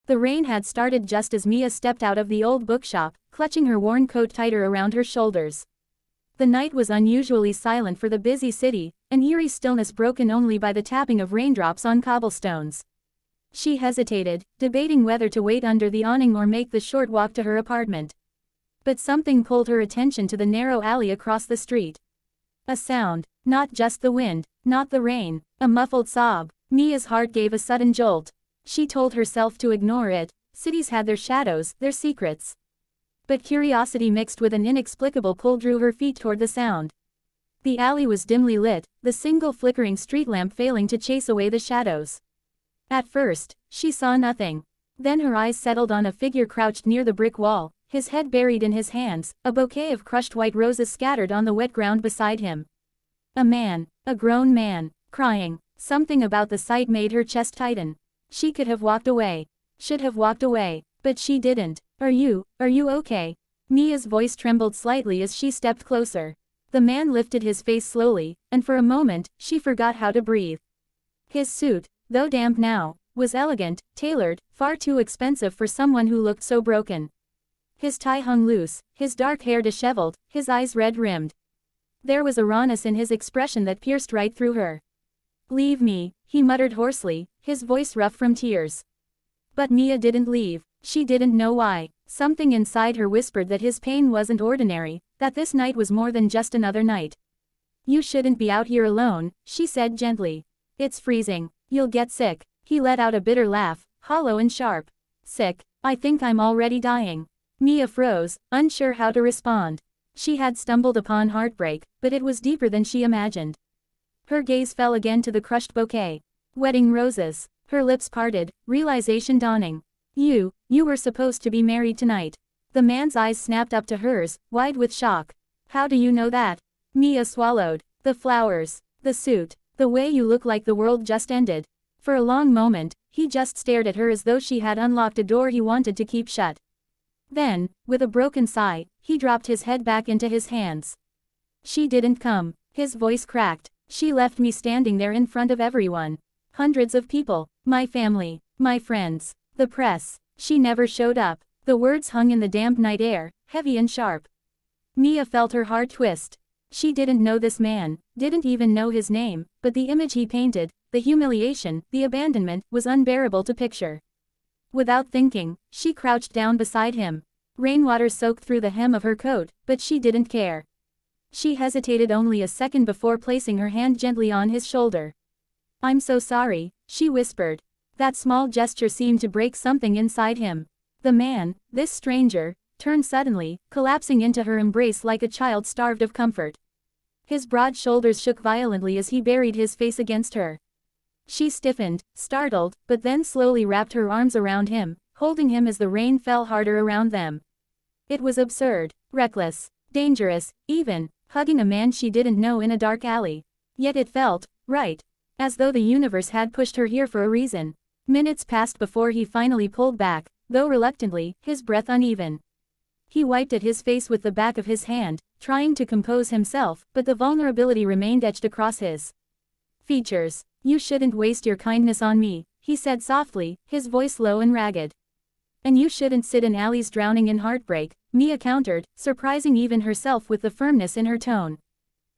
The rain had started just as Mia stepped out of the old bookshop, clutching her worn coat tighter around her shoulders. The night was unusually silent for the busy city, an eerie stillness broken only by the tapping of raindrops on cobblestones. She hesitated, debating whether to wait under the awning or make the short walk to her apartment. But something pulled her attention to the narrow alley across the street. A sound, not just the wind, not the rain, a muffled sob. Mia's heart gave a sudden jolt. She told herself to ignore it. Cities had their shadows, their secrets. But curiosity mixed with an inexplicable pull drew her feet toward the sound. The alley was dimly lit, the single flickering street lamp failing to chase away the shadows. At first, she saw nothing. Then her eyes settled on a figure crouched near the brick wall, his head buried in his hands, a bouquet of crushed white roses scattered on the wet ground beside him. A man, a grown man, crying. Something about the sight made her chest tighten. She could have walked away. Should have walked away. But she didn't. Are you okay? Mia's voice trembled slightly as she stepped closer. The man lifted his face slowly, and for a moment, she forgot how to breathe. His suit, though damp now, was elegant, tailored, far too expensive for someone who looked so broken. His tie hung loose, his dark hair disheveled, his eyes red-rimmed. There was a rawness in his expression that pierced right through her. "Leave me," he muttered hoarsely, his voice rough from tears. But Mia didn't leave. She didn't know why. Something inside her whispered that his pain wasn't ordinary, that this night was more than just another night. "You shouldn't be out here alone," she said gently. "It's freezing. You'll get sick." He let out a bitter laugh, hollow and sharp. "Sick? I think I'm already dying." Mia froze, unsure how to respond. She had stumbled upon heartbreak, but it was deeper than she imagined. Her gaze fell again to the crushed bouquet. Wedding roses. Her lips parted, realization dawning. You were supposed to be married tonight." The man's eyes snapped up to hers, wide with shock. "How do you know that?" Mia swallowed. "The flowers. The suit. The way you look like the world just ended." For a long moment, he just stared at her as though she had unlocked a door he wanted to keep shut. Then, with a broken sigh, he dropped his head back into his hands. "She didn't come." His voice cracked. "She left me standing there in front of everyone. Hundreds of people. My family. My friends. The press. She never showed up." The words hung in the damp night air, heavy and sharp. Mia felt her heart twist. She didn't know this man, didn't even know his name, but the image he painted, the humiliation, the abandonment, was unbearable to picture. Without thinking, she crouched down beside him. Rainwater soaked through the hem of her coat, but she didn't care. She hesitated only a second before placing her hand gently on his shoulder. "I'm so sorry," she whispered. That small gesture seemed to break something inside him. The man, this stranger, turned suddenly, collapsing into her embrace like a child starved of comfort. His broad shoulders shook violently as he buried his face against her. She stiffened, startled, but then slowly wrapped her arms around him, holding him as the rain fell harder around them. It was absurd, reckless, dangerous, even, hugging a man she didn't know in a dark alley. Yet it felt right. As though the universe had pushed her here for a reason. Minutes passed before he finally pulled back, though reluctantly, his breath uneven. He wiped at his face with the back of his hand, trying to compose himself, but the vulnerability remained etched across his features. "You shouldn't waste your kindness on me," he said softly, his voice low and ragged. "And you shouldn't sit in alleys drowning in heartbreak," Mia countered, surprising even herself with the firmness in her tone.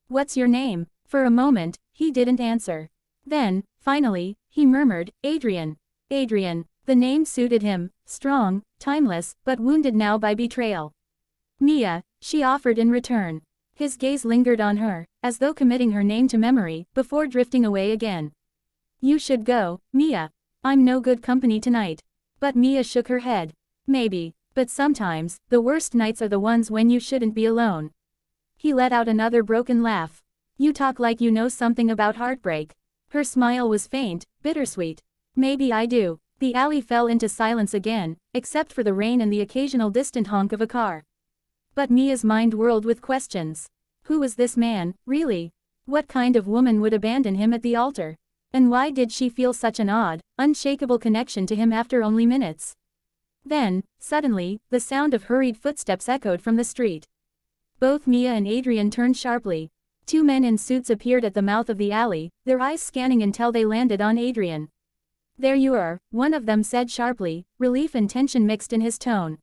"What's your name?" For a moment, he didn't answer. Then, finally, he murmured, "Adrian." Adrian. The name suited him, strong, timeless, but wounded now by betrayal. "Mia," she offered in return. His gaze lingered on her, as though committing her name to memory, before drifting away again. "You should go, Mia. I'm no good company tonight." But Mia shook her head. "Maybe. But sometimes, the worst nights are the ones when you shouldn't be alone." He let out another broken laugh. "You talk like you know something about heartbreak." Her smile was faint, bittersweet. "Maybe I do." The alley fell into silence again, except for the rain and the occasional distant honk of a car. But Mia's mind whirled with questions. Who was this man, really? What kind of woman would abandon him at the altar? And why did she feel such an odd, unshakable connection to him after only minutes? Then, suddenly, the sound of hurried footsteps echoed from the street. Both Mia and Adrian turned sharply. Two men in suits appeared at the mouth of the alley, their eyes scanning until they landed on Adrian. There you are, one of them said sharply, relief and tension mixed in his tone.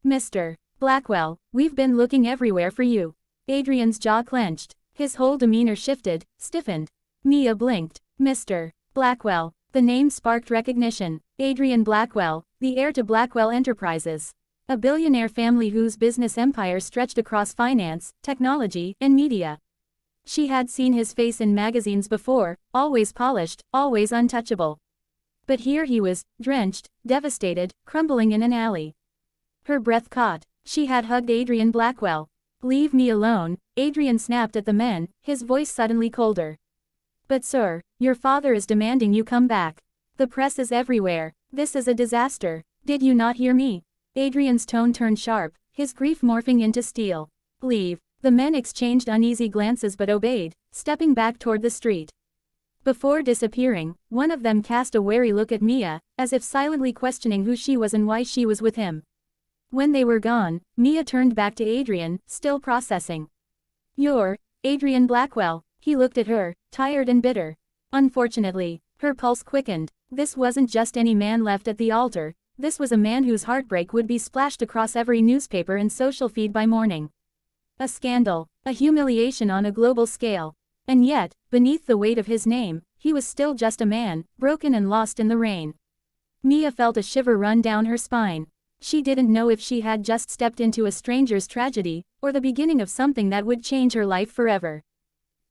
Mr. Blackwell, we've been looking everywhere for you. Adrian's jaw clenched. His whole demeanor shifted, stiffened. Mia blinked. Mr. Blackwell. The name sparked recognition. Adrian Blackwell, the heir to Blackwell Enterprises. A billionaire family whose business empire stretched across finance, technology, and media. She had seen his face in magazines before, always polished, always untouchable. But here he was, drenched, devastated, crumbling in an alley. Her breath caught. She had hugged Adrian Blackwell. Leave me alone, Adrian snapped at the men, his voice suddenly colder. But sir, your father is demanding you come back. The press is everywhere. This is a disaster. Did you not hear me? Adrian's tone turned sharp, his grief morphing into steel. Leave. The men exchanged uneasy glances but obeyed, stepping back toward the street. Before disappearing, one of them cast a wary look at Mia, as if silently questioning who she was and why she was with him. When they were gone, Mia turned back to Adrian, still processing. You're Adrian Blackwell. He looked at her, tired and bitter. Unfortunately, her pulse quickened. This wasn't just any man left at the altar, this was a man whose heartbreak would be splashed across every newspaper and social feed by morning. A scandal, a humiliation on a global scale. And yet, beneath the weight of his name, he was still just a man, broken and lost in the rain. Mia felt a shiver run down her spine. She didn't know if she had just stepped into a stranger's tragedy, or the beginning of something that would change her life forever.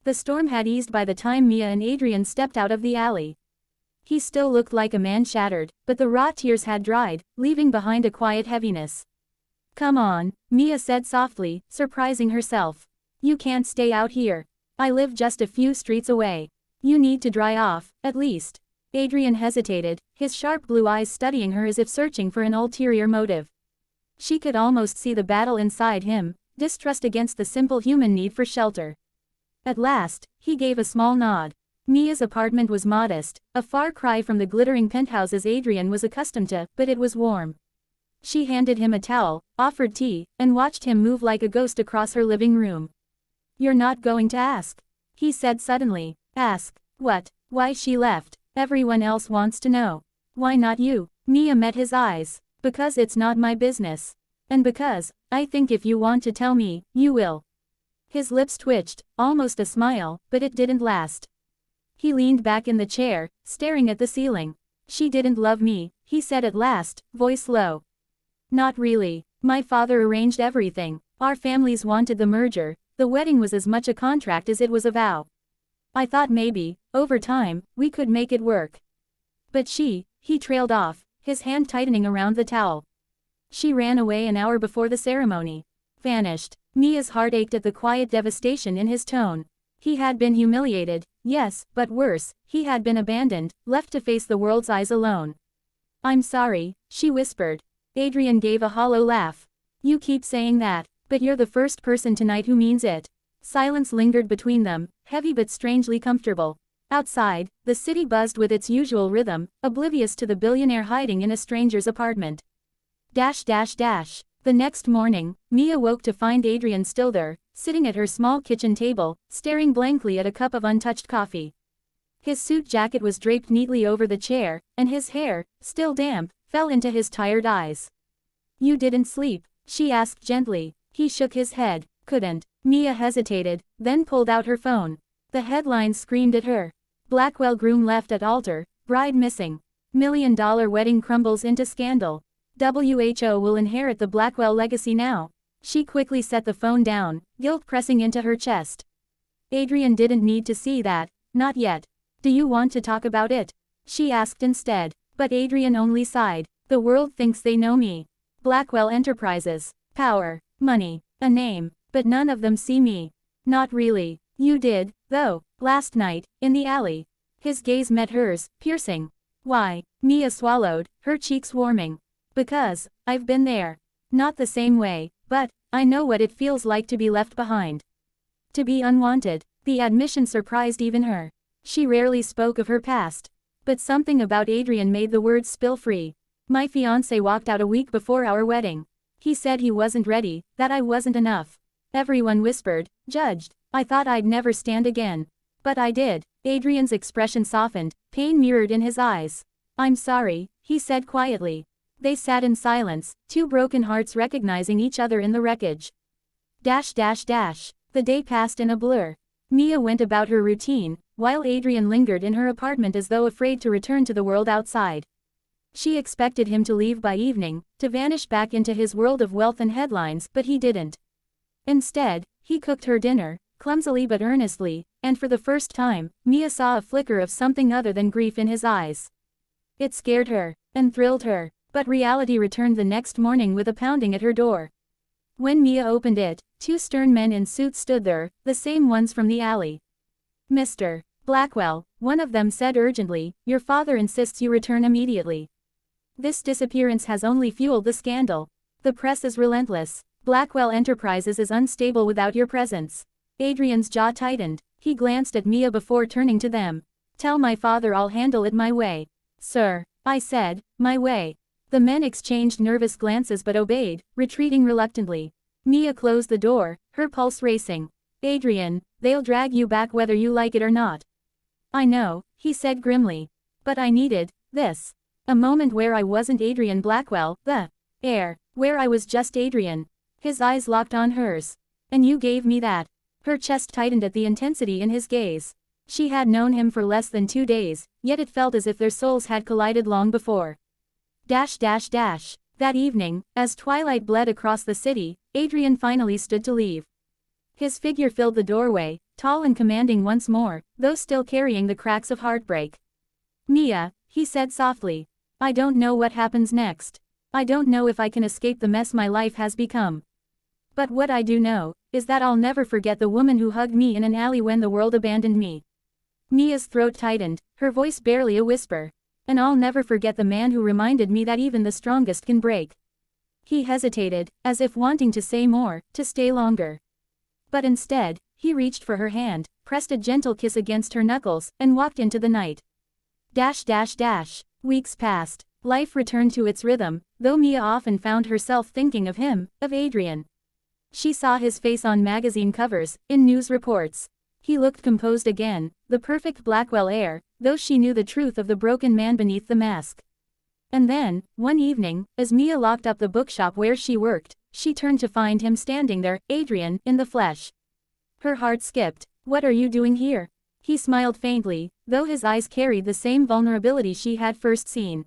The storm had eased by the time Mia and Adrian stepped out of the alley. He still looked like a man shattered, but the raw tears had dried, leaving behind a quiet heaviness. Come on, Mia said softly, surprising herself. You can't stay out here. I live just a few streets away. You need to dry off, at least. Adrian hesitated, his sharp blue eyes studying her as if searching for an ulterior motive. She could almost see the battle inside him, distrust against the simple human need for shelter. At last, he gave a small nod. Mia's apartment was modest, a far cry from the glittering penthouses Adrian was accustomed to, but it was warm. She handed him a towel, offered tea, and watched him move like a ghost across her living room. You're not going to ask? He said suddenly. Ask? What? Why she left? Everyone else wants to know. Why not you? Mia met his eyes. Because it's not my business. And because, I think if you want to tell me, you will. His lips twitched, almost a smile, but it didn't last. He leaned back in the chair, staring at the ceiling. She didn't love me, he said at last, voice low. Not really. My father arranged everything. Our families wanted the merger. The wedding was as much a contract as it was a vow. I thought maybe, over time, we could make it work. But he trailed off, his hand tightening around the towel. She ran away an hour before the ceremony. Vanished. Mia's heart ached at the quiet devastation in his tone. He had been humiliated, yes, but worse, he had been abandoned, left to face the world's eyes alone. I'm sorry, she whispered. Adrian gave a hollow laugh. You keep saying that, but you're the first person tonight who means it. Silence lingered between them, heavy but strangely comfortable. Outside, the city buzzed with its usual rhythm, oblivious to the billionaire hiding in a stranger's apartment. The next morning, Mia woke to find Adrian still there, sitting at her small kitchen table, staring blankly at a cup of untouched coffee. His suit jacket was draped neatly over the chair, and his hair, still damp, fell into his tired eyes. You didn't sleep? She asked gently. He shook his head. Couldn't. Mia hesitated, then pulled out her phone. The headlines screamed at her. Blackwell groom left at altar, bride missing. $1 million wedding crumbles into scandal. WHO will inherit the Blackwell legacy now. She quickly set the phone down, guilt pressing into her chest. Adrian didn't need to see that, not yet. Do you want to talk about it? She asked instead. But Adrian only sighed. The world thinks they know me. Blackwell Enterprises. Power. Money. A name. But none of them see me. Not really. You did, though, last night, in the alley. His gaze met hers, piercing. Why? Mia swallowed, her cheeks warming. Because, I've been there. Not the same way, but, I know what it feels like to be left behind. To be unwanted. The admission surprised even her. She rarely spoke of her past. But something about Adrian made the words spill free. My fiancé walked out a week before our wedding. He said he wasn't ready, that I wasn't enough. Everyone whispered, judged. I thought I'd never stand again. But I did. Adrian's expression softened, pain mirrored in his eyes. I'm sorry, he said quietly. They sat in silence, two broken hearts recognizing each other in the wreckage. The day passed in a blur. Mia went about her routine, while Adrian lingered in her apartment as though afraid to return to the world outside. She expected him to leave by evening, to vanish back into his world of wealth and headlines, but he didn't. Instead, he cooked her dinner, clumsily but earnestly, and for the first time, Mia saw a flicker of something other than grief in his eyes. It scared her, and thrilled her, but reality returned the next morning with a pounding at her door. When Mia opened it, two stern men in suits stood there, the same ones from the alley. "Mr. Blackwell," one of them said urgently, "your father insists you return immediately. This disappearance has only fueled the scandal. The press is relentless. Blackwell Enterprises is unstable without your presence." Adrian's jaw tightened. He glanced at Mia before turning to them. "Tell my father I'll handle it my way." "Sir," I said, "my way." The men exchanged nervous glances but obeyed, retreating reluctantly. Mia closed the door, her pulse racing. "Adrian, they'll drag you back whether you like it or not." "I know," he said grimly. "But I needed this. A moment where I wasn't Adrian Blackwell, the heir, where I was just Adrian." His eyes locked on hers. "And you gave me that." Her chest tightened at the intensity in his gaze. She had known him for less than 2 days, yet it felt as if their souls had collided long before. That evening, as twilight bled across the city, Adrian finally stood to leave. His figure filled the doorway, tall and commanding once more, though still carrying the cracks of heartbreak. "Mia," he said softly. "I don't know what happens next. I don't know if I can escape the mess my life has become. But what I do know, is that I'll never forget the woman who hugged me in an alley when the world abandoned me." Mia's throat tightened, her voice barely a whisper. "And I'll never forget the man who reminded me that even the strongest can break." He hesitated, as if wanting to say more, to stay longer. But instead, he reached for her hand, pressed a gentle kiss against her knuckles, and walked into the night. Weeks passed. Life returned to its rhythm, though Mia often found herself thinking of him, of Adrian. She saw his face on magazine covers, in news reports. He looked composed again, the perfect Blackwell heir, though she knew the truth of the broken man beneath the mask. And then, one evening, as Mia locked up the bookshop where she worked, she turned to find him standing there, Adrian, in the flesh. Her heart skipped. "What are you doing here?" He smiled faintly, though his eyes carried the same vulnerability she had first seen.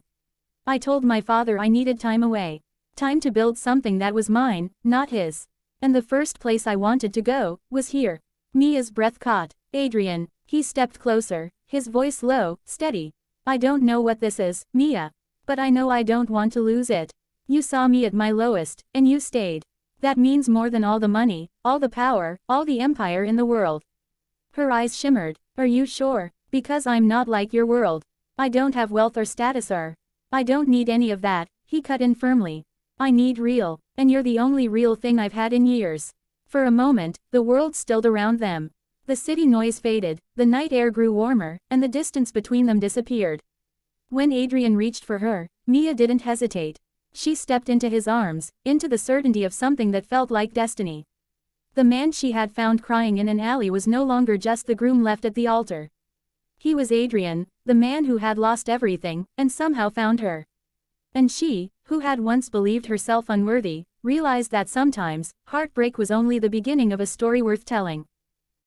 "I told my father I needed time away. Time to build something that was mine, not his. And the first place I wanted to go, was here." Mia's breath caught. "Adrian." He stepped closer, his voice low, steady. "I don't know what this is, Mia. But I know I don't want to lose it. You saw me at my lowest, and you stayed. That means more than all the money, all the power, all the empire in the world." Her eyes shimmered. "Are you sure? Because I'm not like your world. I don't have wealth or status or. I don't need any of that," he cut in firmly. "I need real, and you're the only real thing I've had in years." For a moment, the world stilled around them. The city noise faded, the night air grew warmer, and the distance between them disappeared. When Adrian reached for her, Mia didn't hesitate. She stepped into his arms, into the certainty of something that felt like destiny. The man she had found crying in an alley was no longer just the groom left at the altar. He was Adrian, the man who had lost everything, and somehow found her. And she, who had once believed herself unworthy, realized that sometimes, heartbreak was only the beginning of a story worth telling.